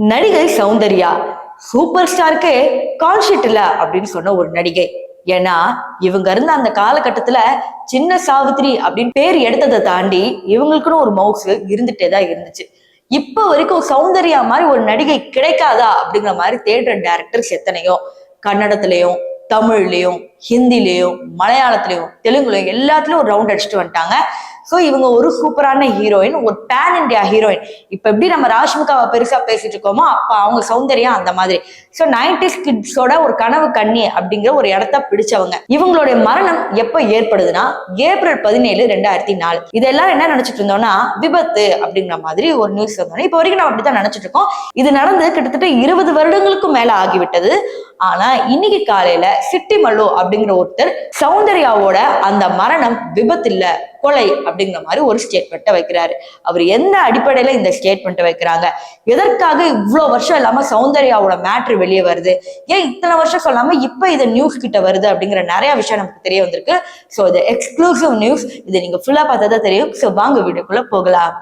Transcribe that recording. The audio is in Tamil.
நடிகை சௌந்தர்யா சூப்பர் ஸ்டாருக்கே கால்ஷீட் இல்ல அப்படின்னு சொன்ன ஒரு நடிகை. ஏன்னா இவங்க இருந்த அந்த காலகட்டத்துல சின்ன சாவித்திரி அப்படின்னு பேர் எடுத்ததை தாண்டி இவங்களுக்குன்னு ஒரு மவுஸ் இருந்துட்டே தான் இருந்துச்சு. இப்ப வரைக்கும் சௌந்தர்யா மாதிரி ஒரு நடிகை கிடைக்காதா அப்படிங்கிற மாதிரி தேடுற டைரக்டர்ஸ் எத்தனையோ, கன்னடத்திலையும் தமிழ்லயும் ஹிந்திலையும் மலையாளத்திலையும் தெலுங்குலையும் எல்லாத்துலயும் ஒரு ரவுண்ட் அடிச்சுட்டு வந்துட்டாங்க. ஸோ இவங்க ஒரு சூப்பரான ஹீரோயின், ஒரு பேன் இண்டியா ஹீரோயின். இப்ப எப்படி நம்ம ராஷ்மிகாவை பெருசா பேசிட்டு இருக்கோமோ அப்ப அவங்க சௌந்தர்யா அந்த மாதிரி. ஸோ 90s கிட்ஸோட ஒரு கனவு கண்ணி அப்படிங்கிற ஒரு இடத்த பிடிச்சவங்க. இவங்களுடைய மரணம் எப்ப ஏற்படுதுன்னா ஏப்ரல் 17, 2004. இதெல்லாம் என்ன நினைச்சிட்டு இருந்தோம்னா விபத்து அப்படிங்கிற மாதிரி ஒரு நியூஸ் வந்தோம். இப்ப வரைக்கும் நம்ம அப்படித்தான் நினைச்சிட்டு இருக்கோம். இது நடந்து கிட்டத்தட்ட 20 வருடங்களுக்கும் மேல ஆகிவிட்டது. ஆனா இன்னைக்கு காலையில சிட்டிமல்லு அப்படிங்கிற ஒருத்தர் சௌந்தர்யாவோட அந்த மரணம் விபத்து இல்ல, கொலை அப்படிங்கிற மாதிரி ஒரு ஸ்டேட்மெண்ட்டை வைக்கிறாரு. அவர் எந்த அடிப்படையில இந்த ஸ்டேட்மெண்ட்டை வைக்கிறாங்க, எதற்காக இவ்வளவு வருஷம் இல்லாம சௌந்தர்யாவோட மேட்ரு வெளியே வருது, ஏன் இத்தனை வருஷம் சொல்லாம இப்ப இது நியூஸ் கிட்ட வருது அப்படிங்கிற நிறைய விஷயம் நமக்கு தெரிய வந்திருக்கு. ஸோ இது எக்ஸ்க்ளூசிவ் நியூஸ். இதை நீங்க ஃபுல்லா பார்த்தா தான் தெரியும். ஸோ வாங்க வீடியோக்குள்ள போகலாம்.